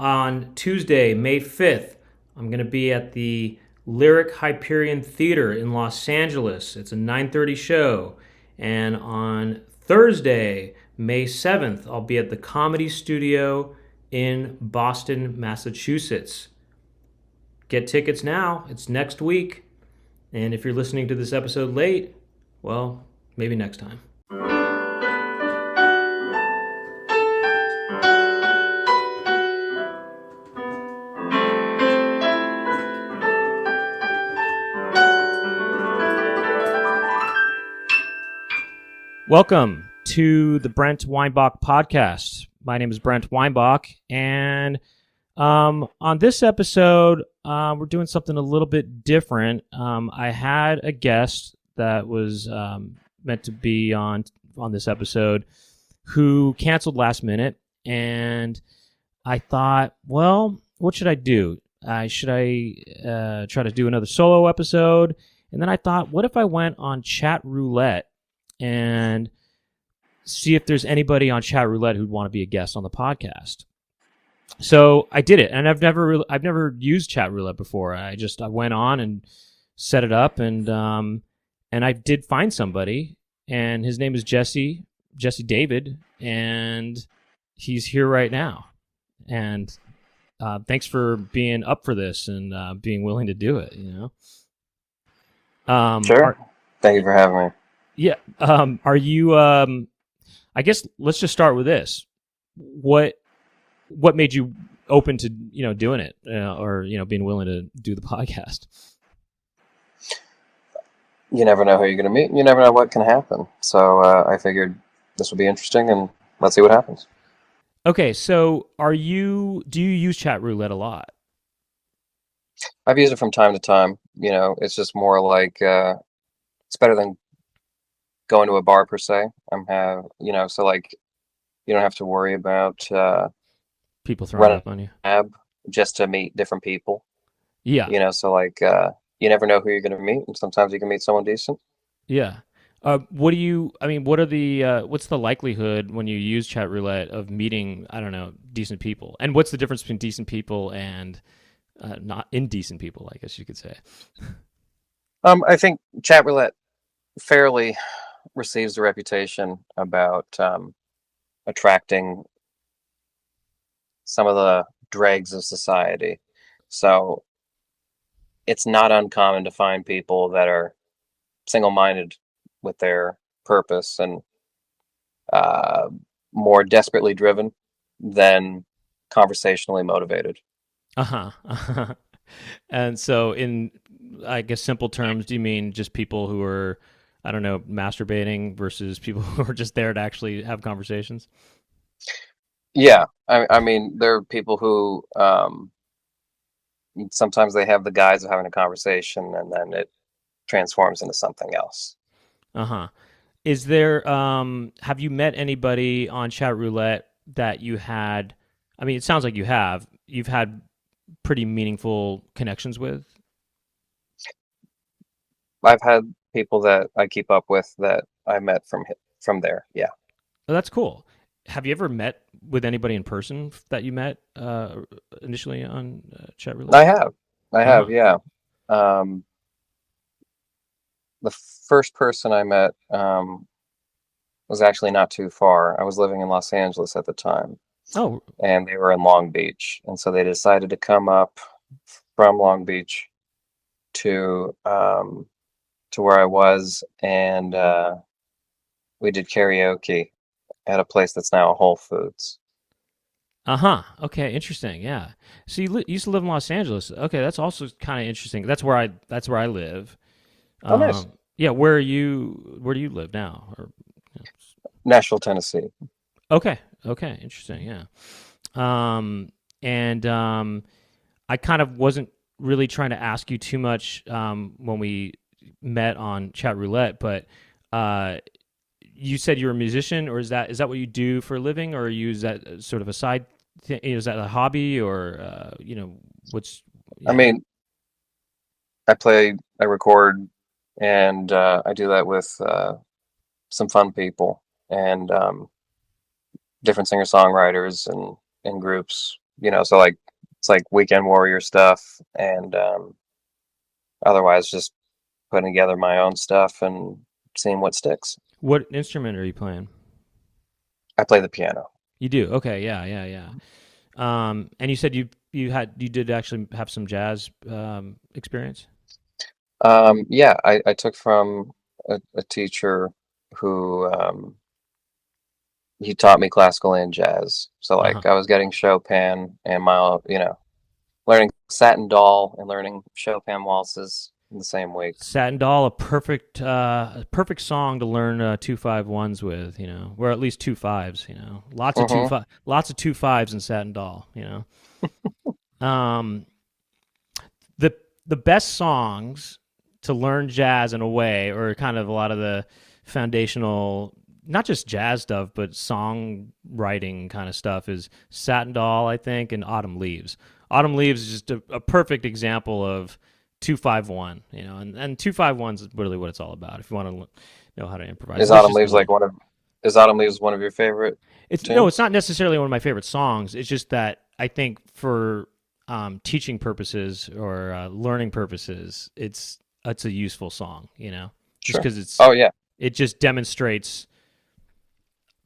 on Tuesday, May 5th, I'm going to be at the Lyric Hyperion Theater in Los Angeles. It's a 9:30 show. And on Thursday, May 7th, I'll be at the Comedy Studio in Boston, Massachusetts. Get tickets now. It's next week. And if you're listening to this episode late, well, maybe next time. Welcome to the Brent Weinbach podcast. My name is Brent Weinbach, and on this episode, we're doing something a little bit different. I had a guest that was meant to be on this episode who canceled last minute, and I thought, well, what should I do? Should I try to do another solo episode? And then I thought, what if I went on Chatroulette and see if there's anybody on Chatroulette who'd want to be a guest on the podcast? So I did it, and I've never used Chatroulette before. I went on and set it up, and I did find somebody, and his name is Jesse David, and he's here right now. And thanks for being up for this and being willing to do it. Sure. Thank you for having me. Yeah. Are you? I guess let's just start with this. What made you open to doing it or being willing to do the podcast? You never know who you're going to meet, and you never know what can happen. So I figured this would be interesting, and let's see what happens. Okay, so do you use Chatroulette a lot? I've used it from time to time. It's just more like it's better than going to a bar per se. So like you don't have to worry about people throwing running up on you just to meet different people. Yeah. So like you never know who you're going to meet, and sometimes you can meet someone decent. Yeah. What's the likelihood when you use Chatroulette of meeting, I don't know, decent people? And what's the difference between decent people and not indecent people, I guess you could say? I think Chatroulette fairly receives the reputation about attracting some of the dregs of society. So it's not uncommon to find people that are single-minded with their purpose and more desperately driven than conversationally motivated. Uh-huh. And so in, I guess, simple terms, do you mean just people who are, I don't know, masturbating versus people who are just there to actually have conversations? Yeah, I mean, there are people who sometimes they have the guise of having a conversation, and then it transforms into something else. Uh-huh. Is there, have you met anybody on Chatroulette that you had, I mean, it sounds like you've had pretty meaningful connections with? I've had people that I keep up with that I met from there. Yeah. Oh, that's cool. Have you ever met with anybody in person that you met initially on Chatroulette? I have, yeah. The first person I met was actually not too far. I was living in Los Angeles at the time, Oh, and they were in Long Beach, and so they decided to come up from Long Beach to where I was, and we did karaoke at a place that's now a Whole Foods. uh-huh. Okay, interesting. Yeah. So you used to live in Los Angeles. Okay, that's also kind of interesting. That's where I live. Oh, nice. Yeah, where do you live now? Or, Nashville, Tennessee. Okay, interesting. Yeah. And I kind of wasn't really trying to ask you too much when we met on Chatroulette, but you said you're a musician, or is that what you do for a living, or is that sort of a side thing? Is that a hobby, or what's? Yeah. I mean, I record, and I do that with some fun people and different singer-songwriters and groups So like it's like weekend warrior stuff, and otherwise just putting together my own stuff and seeing what sticks. What instrument are you playing? I play the piano. You do? Okay, yeah, yeah, yeah. And you said you did actually have some jazz experience. Yeah, I took from a teacher who he taught me classical and jazz. So Uh huh. like I was getting Chopin and learning Satin Doll and learning Chopin waltzes in the same week. Satin Doll, a perfect song to learn 2-5-1s with, or at least 2-5s, Hmm. lots of 2-5s in Satin Doll, Um, the the best songs to learn jazz in a way, or kind of a lot of the foundational, not just jazz stuff, but songwriting kind of stuff, is Satin Doll, I think, and Autumn Leaves. Autumn Leaves is just a perfect example of 2-5-1, and 2-5-1 is really what it's all about. If you want to know how to improvise, Is at least Autumn just a Leaves little. one of your favorite It's no, it's tunes? not necessarily one of my favorite songs. It's just that I think for teaching purposes or learning purposes, it's a useful song, just Sure. because Oh yeah. it just demonstrates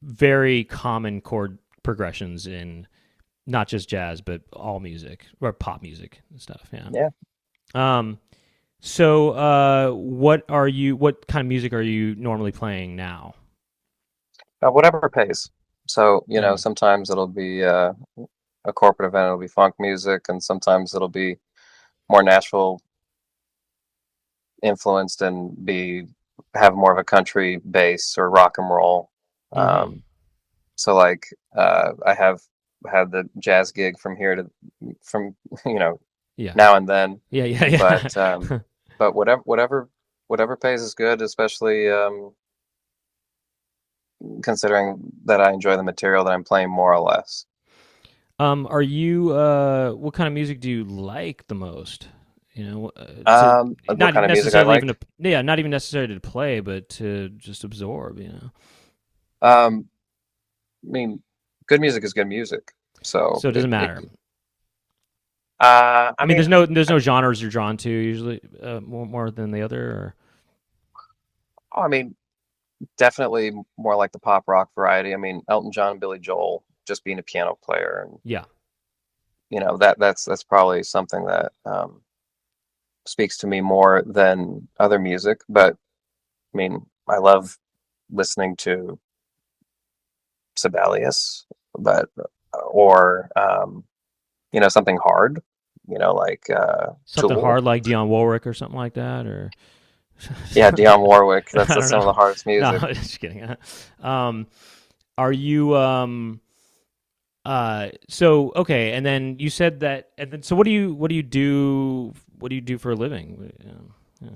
very common chord progressions in not just jazz but all music or pop music and stuff. Yeah. Yeah. Um. So, what kind of music are you normally playing now? Whatever pays. So, Mm. sometimes it'll be a corporate event, it'll be funk music, and sometimes it'll be more Nashville influenced and be have more of a country bass or rock and roll. Mm-hmm. Um, so like I have had the jazz gig from you know Yeah. now and then, Yeah. Yeah. but but whatever pays is good, especially considering that I enjoy the material that I'm playing more or less. Are you what kind of music do you like the most? To What not kind even of music I necessarily even like? to yeah, not even necessarily to play, but to just absorb. Um, I mean, good music is good music. So So it doesn't matter. I I mean, mean, there's no genres you're drawn to usually more than the other. Or... I mean, definitely more like the pop rock variety. I mean, Elton John and Billy Joel, just being a piano player, and Yeah. that's probably something that speaks to me more than other music. But I mean, I love listening to Sibelius, but or something hard, like Something Tool. hard like Dionne Warwick or something like that, or Yeah, Dionne Warwick. I That's don't some know. of the hardest No, music. just kidding. Um, are you so okay, and then you said that, and then so what do you do for a living? Yeah.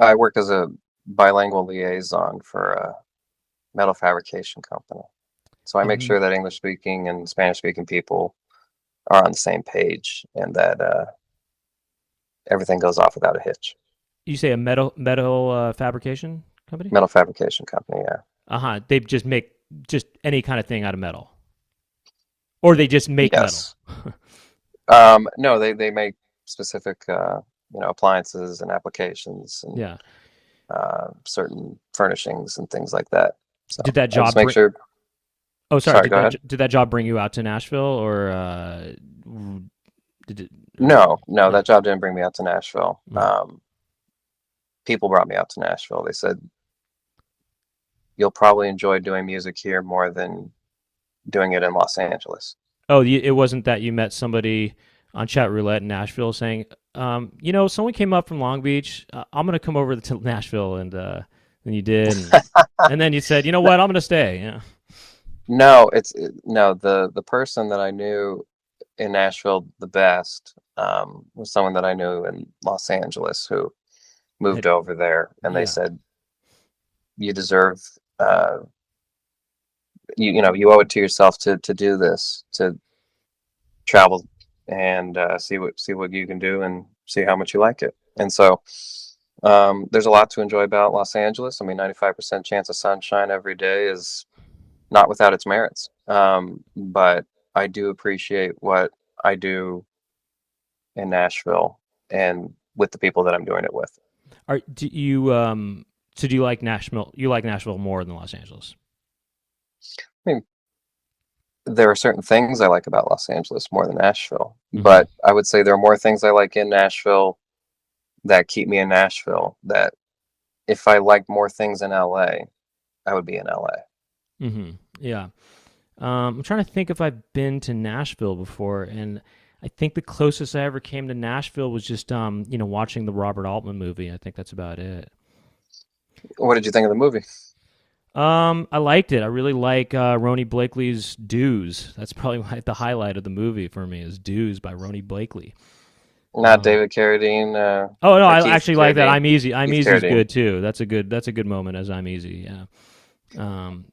I work as a bilingual liaison for a metal fabrication company. So I make And sure that English speaking and Spanish speaking people are on the same page and that everything goes off without a hitch. you say a metal fabrication company? Metal fabrication company, yeah. Uh-huh. They just make just any kind of thing out of metal. Or they just make metal. Yes. No, they make specific appliances and applications and Yeah. certain furnishings and things like that. So Did that I just job make bring sure. Oh, sorry. Sorry, go ahead. Did that job bring you out to Nashville, or did it No, no, no. that job didn't bring me out to Nashville. Mm. People brought me out to Nashville. They said you'll probably enjoy doing music here more than doing it in Los Angeles. Oh, it wasn't that you met somebody on Chatroulette in Nashville saying, someone came up from Long Beach. I'm going to come over to Nashville, and then you did, and then you said, you know what, I'm going to stay. Yeah. No, no, the person that I knew in Nashville the best was someone that I knew in Los Angeles who moved Had- over there, and they yeah. said you deserve you owe it to yourself to do this, to travel and see what you can do and see how much you like it. And so there's a lot to enjoy about Los Angeles. I mean, 95% chance of sunshine every day is not without its merits. But I do appreciate what I do in Nashville and with the people that I'm doing it with. Do you like Nashville? You like Nashville more than Los Angeles? I mean, there are certain things I like about Los Angeles more than Nashville, Mm-hmm. but I would say there are more things I like in Nashville that keep me in Nashville. That if I liked more things in LA, I would be in LA. Mm-hmm. Yeah. I'm trying to think if I've been to Nashville before, and I think the closest I ever came to Nashville was just watching the Robert Altman movie. I think that's about it. What did you think of the movie? I liked it. I really like Roni Blakely's "Dues." That's probably the highlight of the movie for me is "Dues" by Roni Blakely. Not Um, David Carradine, oh no, or I Keith actually like that. Carradine. I'm easy. I'm Keith easy's Carradine. good too. That's a good moment as I'm easy. Yeah. Um,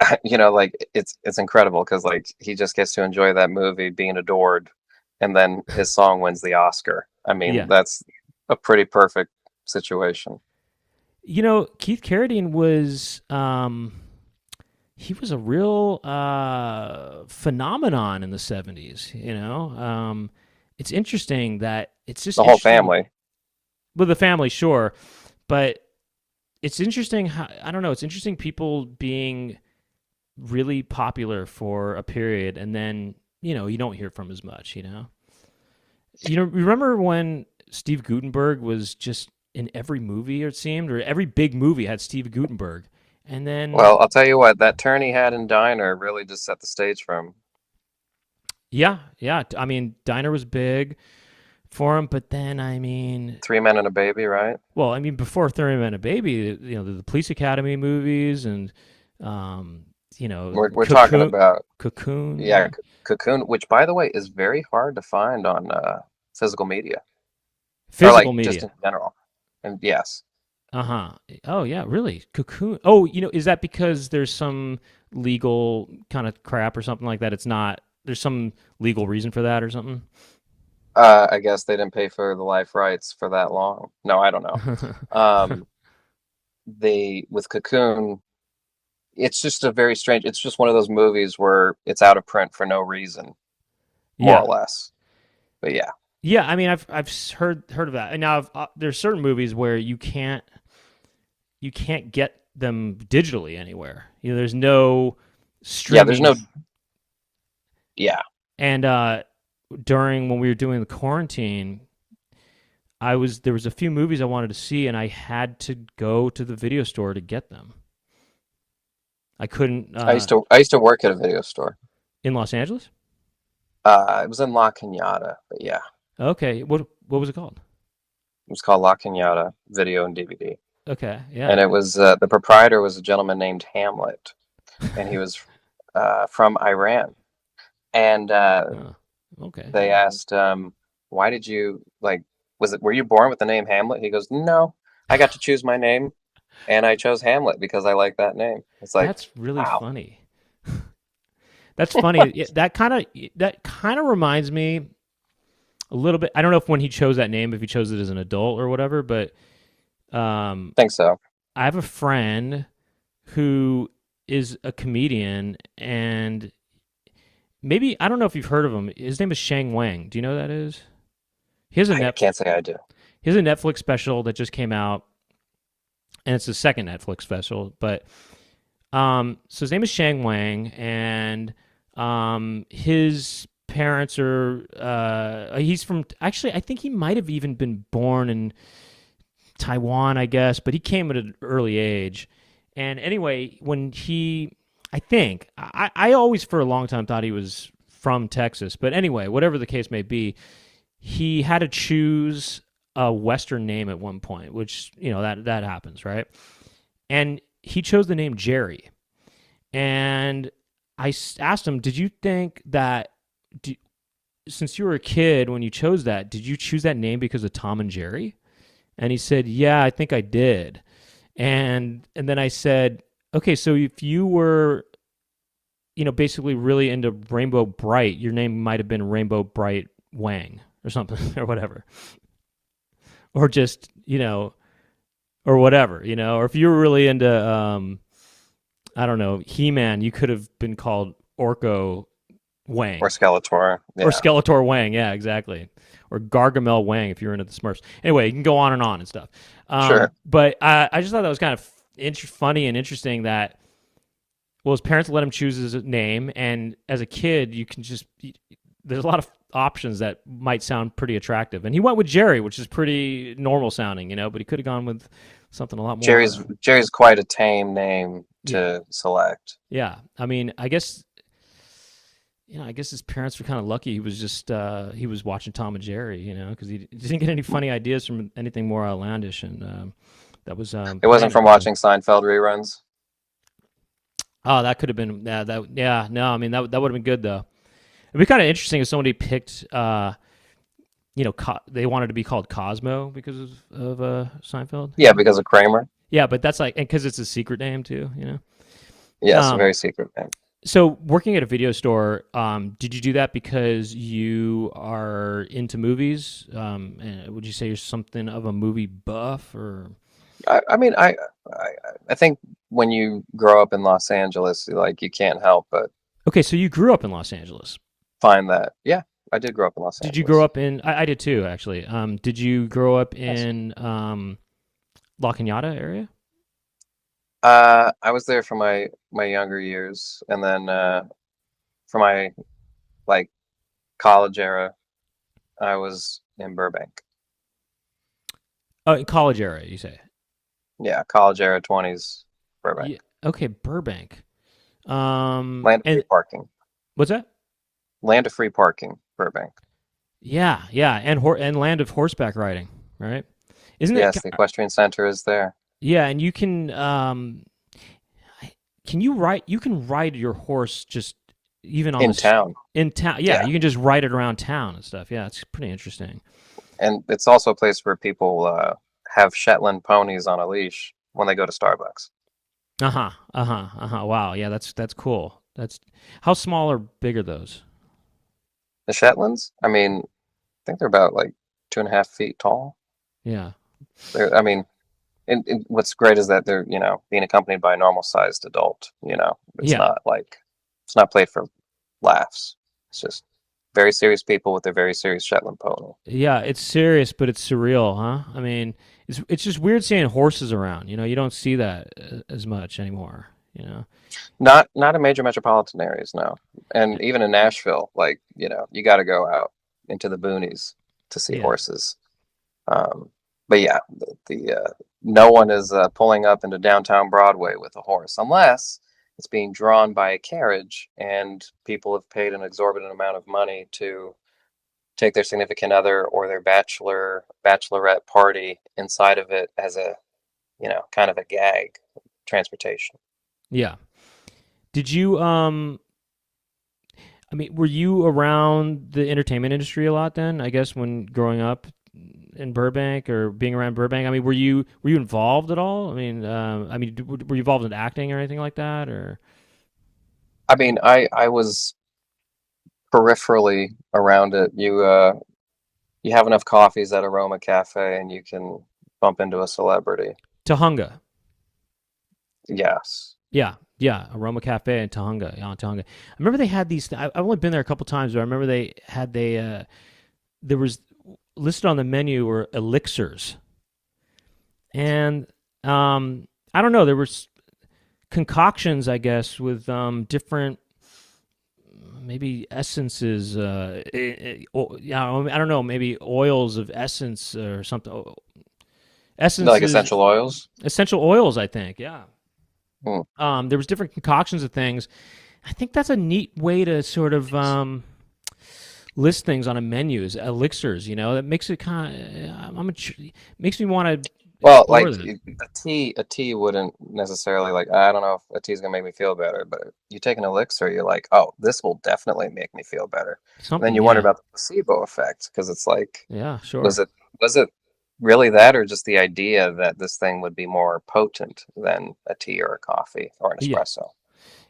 Like it's incredible because like he just gets to enjoy that movie being adored, and then his song wins the Oscar. I mean, yeah. that's a pretty perfect situation. Keith Carradine was he was a real phenomenon in the 70s. It's interesting that it's just The whole interesting family. with the family, sure, but it's interesting how I don't know. It's interesting people being really popular for a period, and then you don't hear from as much. Remember when Steve Gutenberg was just in every movie, it seemed, or every big movie had Steve Gutenberg, and then Well, I'll tell you what, that turn he had in Diner really just set the stage for him. yeah, yeah. I mean, Diner was big for him, but then I mean, Three Men and a Baby, right? well, I mean, before 30 Men a Baby, the Police Academy movies and um, We're talking Cocoon, about Cocoon, yeah, yeah, Cocoon, which by the way is very hard to find on physical media or physical like just media. in general. And yes, Uh huh. Oh yeah, really? Cocoon. Oh, is that because there's some legal kind of crap or something like that? It's not. There's some legal reason for that or something. I guess they didn't pay for the life rights for that long. No, I don't know. Um, they with Cocoon, it's just a very strange. It's just one of those movies where it's out of print for no reason, more yeah, or less. But yeah, yeah. I mean, I've heard of that. And now there's certain movies where you can't get them digitally anywhere. There's no yeah. There's streaming. no yeah. And during when we were doing the quarantine, there was a few movies I wanted to see, and I had to go to the video store to get them. I couldn't I used to work at a video store. in Los Angeles. It was in La Cañada, but yeah, Okay, what was it called? it was called La Cañada Video and DVD. Okay, And yeah. it was the proprietor was a gentleman named Hamlet, and he was from Iran. And Oh, okay. they asked, "Why did you like? Were you born with the name Hamlet?" He goes, "No, I got to choose my name, and I chose Hamlet because I like that name." It's like, That's really wow, funny. That's funny. Yeah, that kind of reminds me a little bit. I don't know if when he chose that name, if he chose it as an adult or whatever, but I think so. I have a friend who is a comedian, and maybe I don't know if you've heard of him. His name is Shang Wang. Do you know who that is? He has a I net. can't say I do. He has a Netflix special that just came out, and it's the second Netflix special. But so his name is Shang Wang, and his parents are. He's from actually. I think he might have even been born in Taiwan, I guess, but he came at an early age. And anyway, I always for a long time thought he was from Texas, but anyway, whatever the case may be, he had to choose a Western name at one point, which that happens, right? And he chose the name Jerry. And asked him, "Did you think that since you were a kid when you chose that, did you choose that name because of Tom and Jerry?" And he said, "Yeah, I think I did." And then I said, "Okay, so if you were, basically really into Rainbow Bright, your name might have been Rainbow Bright Wang or something or whatever, or just or whatever, or if you were really into I don't know, He-Man, you could have been called Orko Wang. Or Skeletor. Or Yeah. Skeletor Wang, yeah, exactly. Or Gargamel Wang if you're into the Smurfs. Anyway, you can go on and stuff. Sure. But I just thought that was kind of funny and interesting that, well, his parents let him choose his name, and as a kid, you can just, there's a lot of options that might sound pretty attractive. And he went with Jerry, which is pretty normal sounding, but he could have gone with something a lot more. Jerry's quite a tame name to select. Yeah. I mean, I guess his parents were kind of lucky. He was just he was watching Tom and Jerry, because he didn't get any funny ideas from anything more outlandish, and that was. It wasn't from watching Seinfeld reruns. Oh, that could have been. Yeah. No, I mean that would have been good though. It'd be kind of interesting if somebody picked. They wanted to be called Cosmo because of Seinfeld. Yeah, because of Kramer. Yeah, but that's like, and because it's a secret name too, Yeah, it's a very secret name. So working at a video store, did you do that because you are into movies? And would you say you're something of a movie buff, or? I think when you grow up in Los Angeles, you can't help but. Okay, so you grew up in Los Angeles. Find that, yeah, I did grow up in Los Angeles. Did you grow up in? I did too, actually. Did you grow up in La Cañada area? I was there for my younger years, and then for my college era, I was in Burbank. Oh, in college era, you say? Yeah, college era 20s, Burbank. Yeah, okay, Burbank. Land of free parking. What's that? Land of free parking, Burbank. Yeah, and land of horseback riding, right? Isn't it? Yes, the equestrian center is there. Yeah, and you can you ride? You can ride your horse just even on in town. In town, yeah, you can just ride it around town and stuff. Yeah, it's pretty interesting. And it's also a place where people have Shetland ponies on a leash when they go to Starbucks. Wow, yeah, that's cool. That's how small or big are those? The Shetlands? I mean, I think they're about 2.5 feet tall. Yeah. And what's great is that they're, being accompanied by a normal sized adult, it's not played for laughs. It's just very serious people with their very serious Shetland pony. Yeah, it's serious, but it's surreal, huh? I mean, it's just weird seeing horses around. You don't see that as much anymore. Not in major metropolitan areas, no. And even in Nashville, you got to go out into the boonies to see horses. But yeah, the no one is pulling up into downtown Broadway with a horse unless it's being drawn by a carriage and people have paid an exorbitant amount of money to take their significant other or their bachelorette party inside of it as a, kind of a gag transportation. Yeah. Did you, were you around the entertainment industry a lot then, I guess, when growing up in Burbank or being around Burbank? I mean, were you involved at all? were you involved in acting or anything like that, or? I mean, I was peripherally around it. You have enough coffees at Aroma Cafe and you can bump into a celebrity. Tahunga. Yes. Yeah, Aroma Cafe in Tahunga. Yeah, Tahunga. I remember they had these. I've only been there a couple times, but I remember there was listed on the menu were elixirs, and I don't know. There were concoctions, I guess, with different maybe essences. I don't know. Maybe oils of essence or something. Essences, like essential oils. Essential oils, I think. Yeah. Mm. There was different concoctions of things. I think that's a neat way to sort of list things on a menu is elixirs. That makes it kind of makes me want to. Well, a tea wouldn't necessarily I don't know if a tea's gonna make me feel better, but you take an elixir, you're like, oh, this will definitely make me feel better. Then you wonder about the placebo effect because it's yeah, sure. Was it really that, or just the idea that this thing would be more potent than a tea or a coffee or an espresso?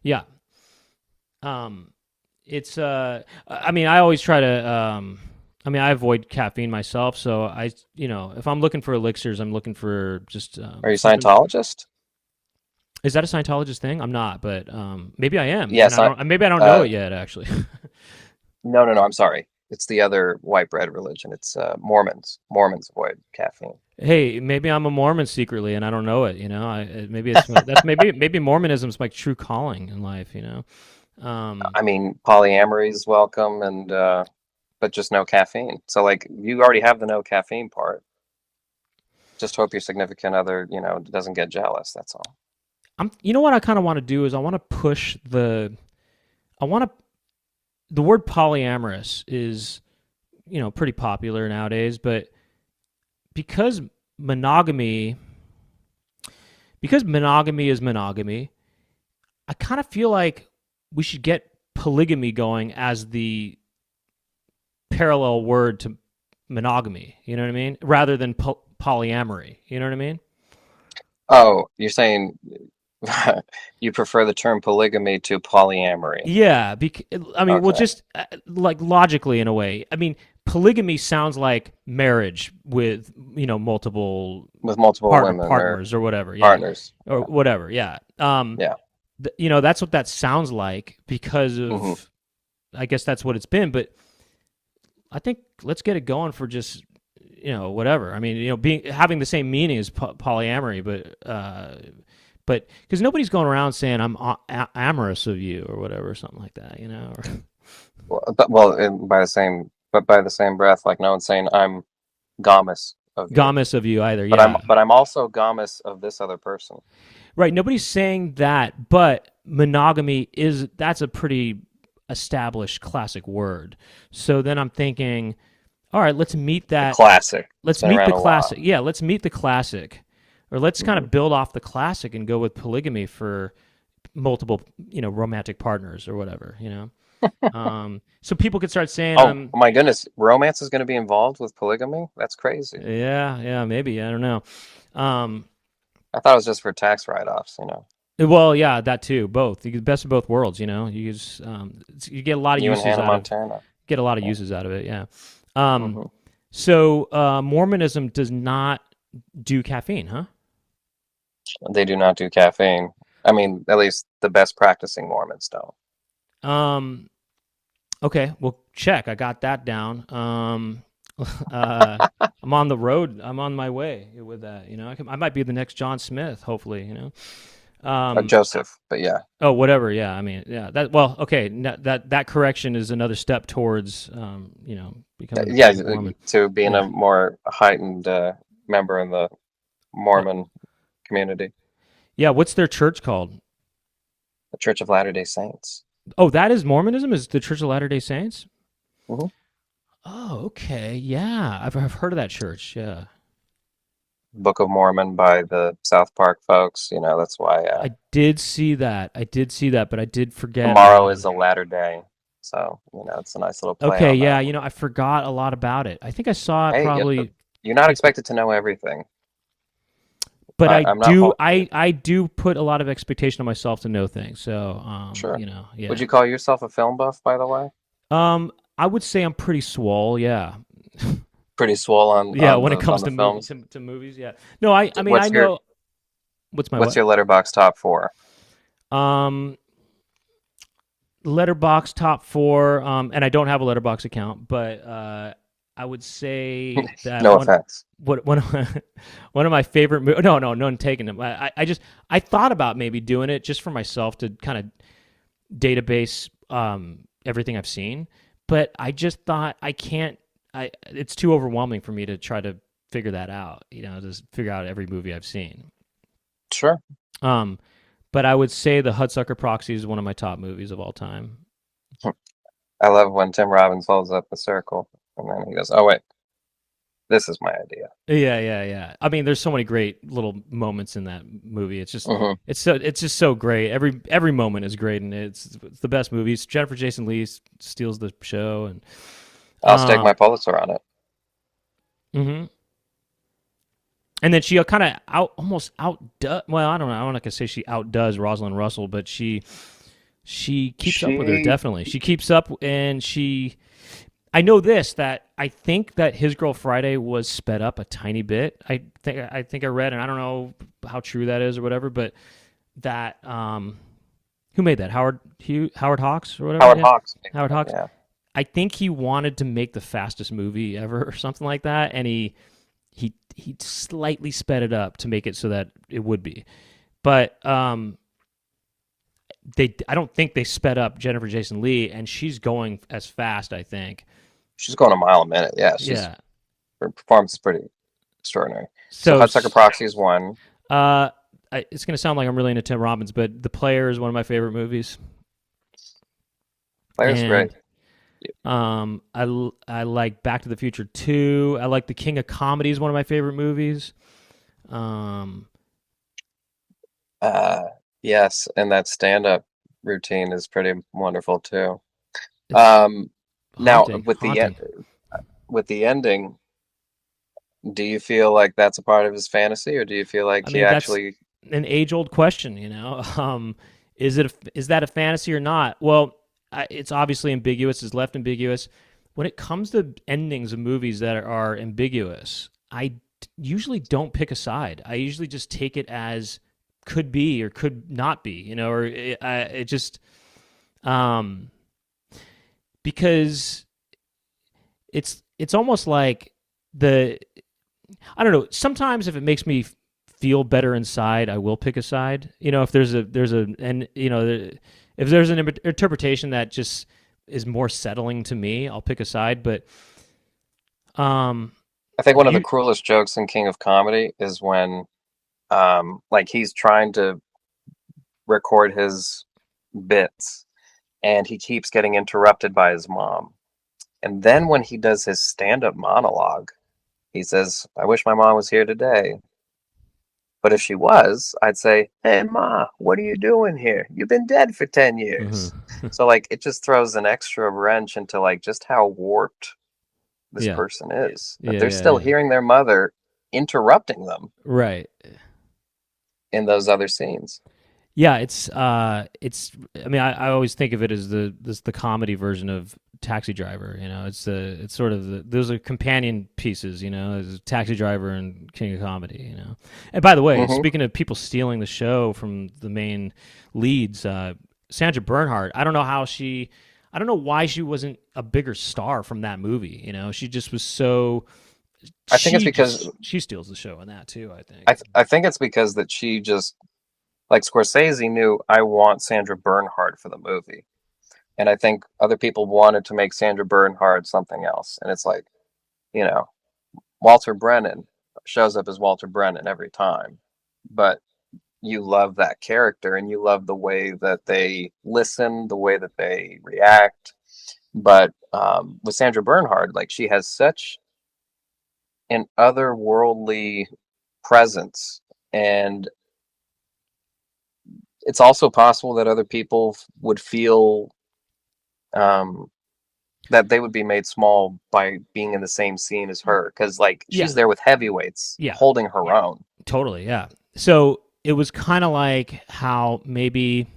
Yeah. It's I always try to I avoid caffeine myself, so if I'm looking for elixirs, I'm looking for just Are you a Scientologist? Is that a Scientologist thing? I'm not, but maybe I am. Yes, maybe I don't know it yet actually. No, no, no. I'm sorry. It's the other white bread religion. It's Mormons. Mormons avoid caffeine. Hey, maybe I'm a Mormon secretly, and I don't know it. Maybe maybe Mormonism's my true calling in life. Um, I mean, polyamory is welcome, and but just no caffeine. So like, you already have the no caffeine part. Just hope your significant other, doesn't get jealous. That's all. you know what I kind of want to do is I want to push I want to the word polyamorous is pretty popular nowadays, but because monogamy monogamy is monogamy, I kind of feel like we should get polygamy going as the parallel word to monogamy. You know what I mean? Rather than polyamory. You know what I mean? Oh, you're saying you prefer the term polygamy to polyamory. Yeah. I mean, well, Okay. just like logically in a way. I mean, polygamy sounds like marriage with multiple With multiple women or partners or whatever. Yeah, partners. or whatever. Yeah. Yeah. That's what that sounds like because Hmm. of, I guess that's what it's been. But I think let's get it going for just whatever. I mean, having the same meaning as polyamory, but because nobody's going around saying I'm amorous of you or whatever, or something like that. By the same breath, like no one's saying I'm gammas of you, Gamus of you either. but I'm Yeah, but I'm also gammas of this other person. right. Nobody's saying that, but monogamy that's a pretty established classic word. So then I'm thinking, all right, let's meet The that. classic. It's Let's been meet around the a while. classic. Yeah, let's meet the classic, or let's kind Hmm. of build off the classic and go with polygamy for multiple, romantic partners or whatever. So people could start saying, Oh my goodness, romance is going to be involved with polygamy? That's crazy. yeah, maybe I don't know. Um, I thought it was just for tax write-offs. well, yeah, that too. Both. You get the best of both worlds. You get a lot of You and uses Hannah out of Montana. Yeah. uses out of it. Yeah. Um, Hmm. so Mormonism does not do caffeine, huh? They do not do caffeine. I mean, at least the best practicing Mormons don't. Um, okay, well, check. I got that down. Uh, I'm on the road. I'm on my way with that. I might be the next John Smith, hopefully. Um, Joseph, but yeah. oh, whatever. Yeah, I mean, yeah. That well, okay. That correction is another step towards, becoming Yeah, a Mormon. to being a Yeah, more heightened member in the uh, Mormon community, yeah. What's their church called? the Church of Latter-day Saints. Oh, that is Mormonism. Is the Church of Latter Day Saints? Hmm. Oh, okay. Yeah, I've heard of that church. Yeah. Book of Mormon by the South Park folks. That's why I did see that. I did see that, but I did forget. tomorrow is a latter day. So, it's a nice little play Okay, on that yeah, one. I forgot a lot about it. I think I saw it Hey, probably you're not Facebook, expected to know everything. but I'm not holding you. I do put a lot of expectation on myself to know things. So, Sure. Would yeah. you call yourself a film buff, by the way? I would say I'm pretty swole. Yeah, Pretty swole on yeah. on When it the on comes the to films. movies, yeah. No, I mean, I What's your know what's my what's what. your letterbox top four? Um, Letterbox top four. And I don't have a letterbox account, but I would say that No offense. one of one of my favorite no one taking them. I thought about maybe doing it just for myself to kind of database everything I've seen, but I just thought I can't. It's too overwhelming for me to try to figure that out. Just figure out every movie I've seen. Sure. Um, but I would say the Hudsucker Proxy is one of my top movies of all time. I love when Tim Robbins holds up the circle and then he goes, "Oh wait, this is my idea." Yeah. I mean, there's so many great little moments in that movie. Hmm. It's just so great. Every moment is great, and it's the best movies. Jennifer Jason Leigh steals the show, and I'll stake um, my Pulitzer on it. hmm and then she kind of almost outdoes. Well, I don't know. I'm not gonna say she outdoes Rosalind Russell, but she keeps up with her. She, Definitely, she keeps up, and she. I know this that I think that His Girl Friday was sped up a tiny bit. I think I read, and I don't know how true that is or whatever, but that who made that Howard Hawks or whatever? Howard Yeah, Hawks made Howard that, Hawks. yeah. I think he wanted to make the fastest movie ever or something like that, and he slightly sped it up to make it so that it would be. But I don't think they sped up Jennifer Jason Leigh, and she's going as fast, I think. She's going a mile a minute. Yeah, Yeah. her performance is pretty extraordinary. So So Hudsucker Proxy is one. it's going to sound like I'm really into Tim Robbins, but The Player is one of my favorite movies. Player's great. I like Back to the Future 2. I like The King of Comedy is one of my favorite movies. Yes, and that stand-up routine is pretty wonderful too. It's Now haunting. with the ending, do you feel like that's a part of his fantasy, or do you feel like I he mean, that's actually? an age-old question, you know. Is that a fantasy or not? Well, it's obviously ambiguous. It's left ambiguous. When it comes to endings of movies that are ambiguous, I usually don't pick a side. I usually just take it as could be or could not be, you know, or it just because it's almost like I don't know. Sometimes if it makes me feel better inside, I will pick a side. You know, if if there's an interpretation that just is more settling to me, I'll pick a side. But I think one of the cruelest jokes in King of Comedy is when, like he's trying to record his bits, and he keeps getting interrupted by his mom. And then when he does his stand-up monologue, he says, "I wish my mom was here today. But if she was, I'd say, 'Hey, Ma, what are you doing here? You've been dead for 10 years.'" mm-hmm. So, like, it just throws an extra wrench into, like, just how warped this Yeah, person is. That yeah, they're still yeah. hearing their mother interrupting them Right. in those other scenes. Yeah, it's. I mean, I always think of it as the comedy version of Taxi Driver. You know, it's sort of those are companion pieces. You know, as Taxi Driver and King of Comedy. You know, and by the way, Hmm. speaking of people stealing the show from the main leads, Sandra Bernhard. I don't know how she. I don't know why she wasn't a bigger star from that movie. You know, she just was so. I think it's because She steals the show in that too. I think. I think it's because that she just, like, Scorsese knew, I want Sandra Bernhard for the movie. And I think other people wanted to make Sandra Bernhard something else. And it's like, you know, Walter Brennan shows up as Walter Brennan every time. But you love that character, and you love the way that they listen, the way that they react. But with Sandra Bernhard, like, she has such an otherworldly presence. And it's also possible that other people would feel um, that they would be made small by being in the same scene as her, because, like, Yeah. she's there with heavyweights Yeah. holding her own. Totally, yeah. So it was kind of like how maybe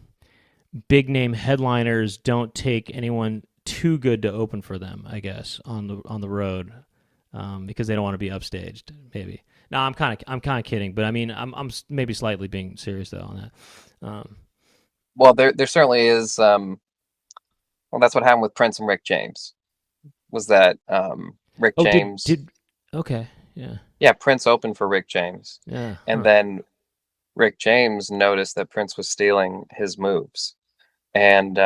big name headliners don't take anyone too good to open for them, I guess, on the road, because they don't want to be upstaged. Maybe. No, I'm kind of kidding, but I mean, I'm maybe slightly being serious though on that. Well, there certainly is. Well, that's what happened with Prince and Rick James. Was that Rick Oh, James? okay, yeah, Yeah, Prince opened for Rick James, yeah, and huh. then Rick James noticed that Prince was stealing his moves, and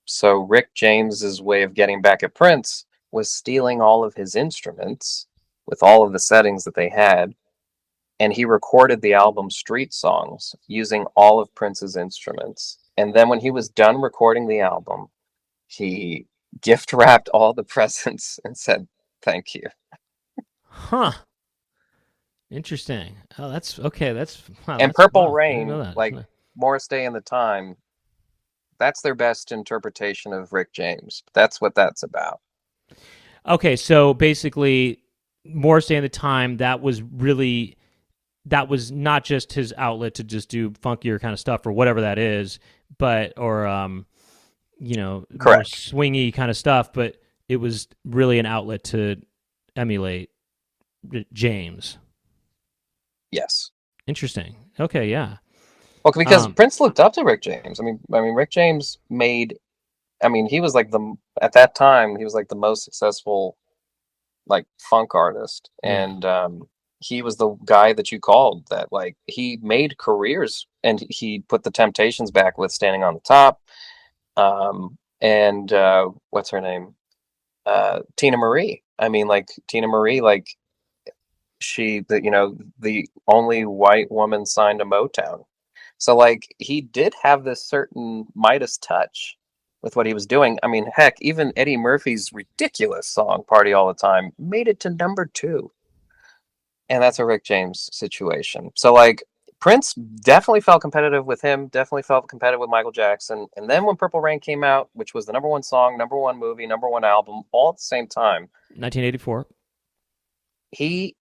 so Rick James's way of getting back at Prince was stealing all of his instruments with all of the settings that they had, and he recorded the album Street Songs using all of Prince's instruments. And then when he was done recording the album, he gift wrapped all the presents and said, "Thank you." Huh. Interesting. Oh, that's okay. And Purple Wow. I didn't know Rain, that. like Morris Day and the Time, that's their best interpretation of Rick James. That's what that's about. Okay, so basically, Morris Day and the Time, that was not just his outlet to just do funkier kind of stuff or whatever that is, but or more Correct. swingy kind of stuff, but it was really an outlet to emulate James. Yes. Interesting. Okay, yeah. Well, because Prince looked up to Rick James. I mean, Rick James made I mean, he was like at that time, he was like the most successful like funk artist. Yeah. And he was the guy that you called that like he made careers and he put the Temptations back with Standing on the Top. And what's her name? Tina Marie. I mean, like Tina Marie, like the only white woman signed to Motown. So like he did have this certain Midas touch with what he was doing. I mean, heck, even Eddie Murphy's ridiculous song "Party All the Time" made it to #2, and that's a Rick James situation. So like Prince definitely felt competitive with him, definitely felt competitive with Michael Jackson, and then when Purple Rain came out, which was the #1 song, #1 movie, #1 album, all at the same time, 1984. he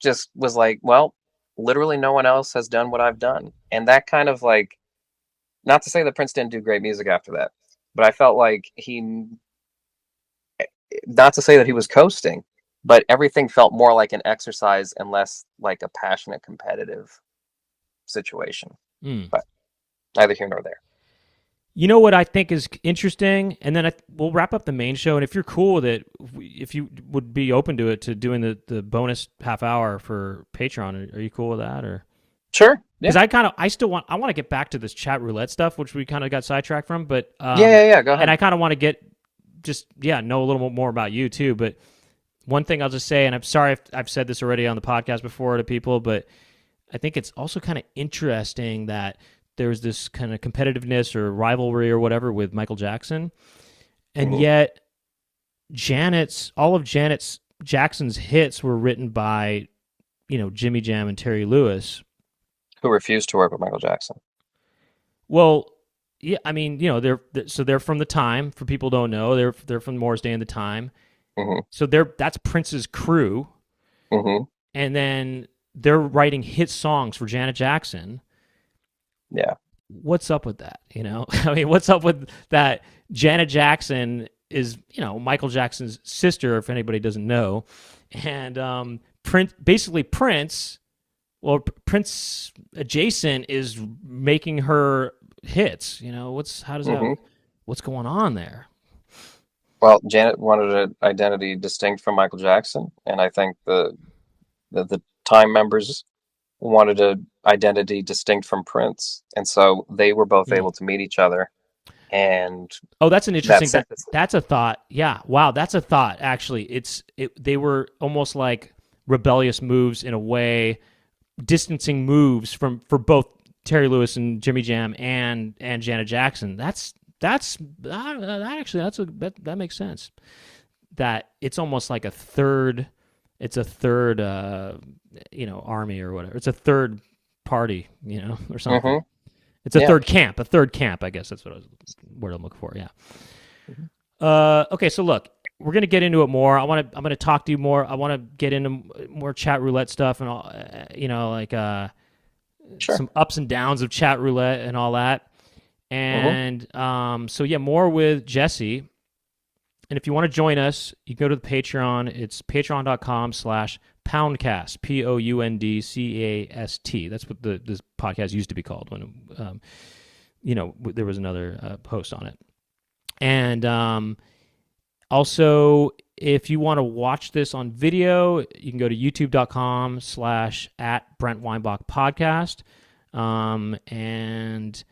just was like, well, literally no one else has done what I've done. And that kind of like, not to say that Prince didn't do great music after that, but I felt like not to say that he was coasting, but everything felt more like an exercise and less like a passionate competitive situation. Mm. But neither here nor there. You know what I think is interesting, and then we'll wrap up the main show. And if you're cool with it, if you would be open to it, to doing the bonus half hour for Patreon, are you cool with that? Or sure, because I want to get back to this chat roulette stuff, which we kind of got sidetracked from. But yeah, go ahead. And I kind of want to know a little more about you too. But one thing I'll just say, and I'm sorry if I've said this already on the podcast before to people, but I think it's also kind of interesting that there's this kind of competitiveness or rivalry or whatever with Michael Jackson. And yet all of Janet Jackson's hits were written by, Jimmy Jam and Terry Lewis. Who refused to work with Michael Jackson. Well, yeah, I mean, they're from the time, for people who don't know, they're from Morris Day and the Time. Mm-hmm. So that's Prince's crew. Mm-hmm. And then they're writing hit songs for Janet Jackson. Yeah. What's up with that? I mean, what's up with that? Janet Jackson is, Michael Jackson's sister, if anybody doesn't know. And Prince adjacent is making her hits. What's going on there? Well, Janet wanted an identity distinct from Michael Jackson, and I think the Time members wanted an identity distinct from Prince, and so they were both able to meet each other. And that's an interesting. That's a thought. Yeah, wow, that's a thought. Actually, they were almost like rebellious moves in a way, distancing moves for both Terry Lewis and Jimmy Jam and Janet Jackson. That makes sense. That it's almost like a third. It's a third, army or whatever. It's a third party, or something. Mm-hmm. It's a third camp. I guess that's what I'm looking for. Yeah. Mm-hmm. Okay, so look, we're gonna get into it more. I'm gonna talk to you more. I want to get into more chat roulette stuff and all, sure. Some ups and downs of chat roulette and all that. And so yeah, more with Jesse. And if you want to join us, you can go to the Patreon. It's patreon.com/poundcast, POUNDCAST. That's what this podcast used to be called when, there was another post on it. And also, if you want to watch this on video, you can go to youtube.com/@Brent Weinbach podcast. And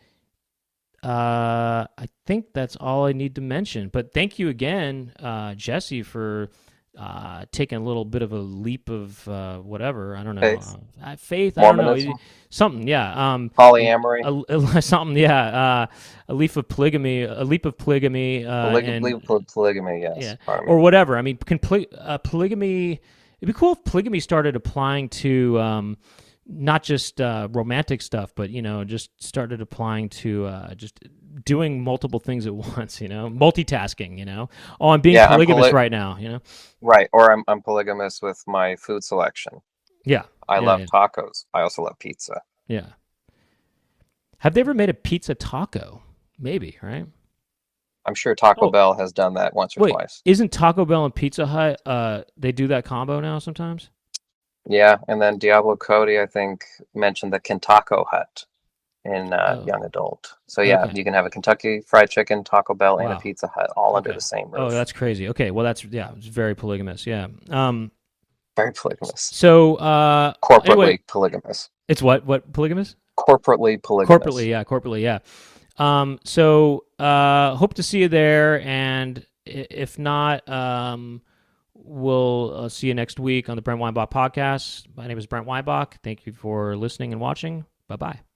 I think that's all I need to mention. But thank you again, Jesse, for taking a little bit of a leap of whatever. I don't know. Faith. I don't know. Something, yeah. Polyamory. Something, yeah. A leap of polygamy. Leap of polygamy. Polygamy, yes. Yeah. Or whatever. I mean, polygamy. It'd be cool if polygamy started applying to not just romantic stuff, but just started applying to just doing multiple things at once. Multitasking. Oh, I'm being polygamous right now. Right, or I'm polygamous with my food selection. Yeah, I love tacos. I also love pizza. Yeah. Have they ever made a pizza taco? Maybe, right? I'm sure Taco Bell has done that once or twice. Isn't Taco Bell and Pizza Hut? They do that combo now sometimes. Yeah, and then Diablo Cody, I think, mentioned the Kentaco Hut in Oh, young adult. So yeah, okay. you can have a Kentucky Fried Chicken, Taco Bell, and a Wow. Pizza Hut all under Okay. the same Oh, roof. that's crazy. Okay. Well, it's very polygamous. Yeah. Very polygamous. So, anyway, Corporately polygamous. it's what polygamous? Corporately Corporately, polygamous. yeah, corporately, yeah. So, hope to see you there, and if not, we'll see you next week on the Brent Weinbach podcast. My name is Brent Weinbach. Thank you for listening and watching. Bye bye.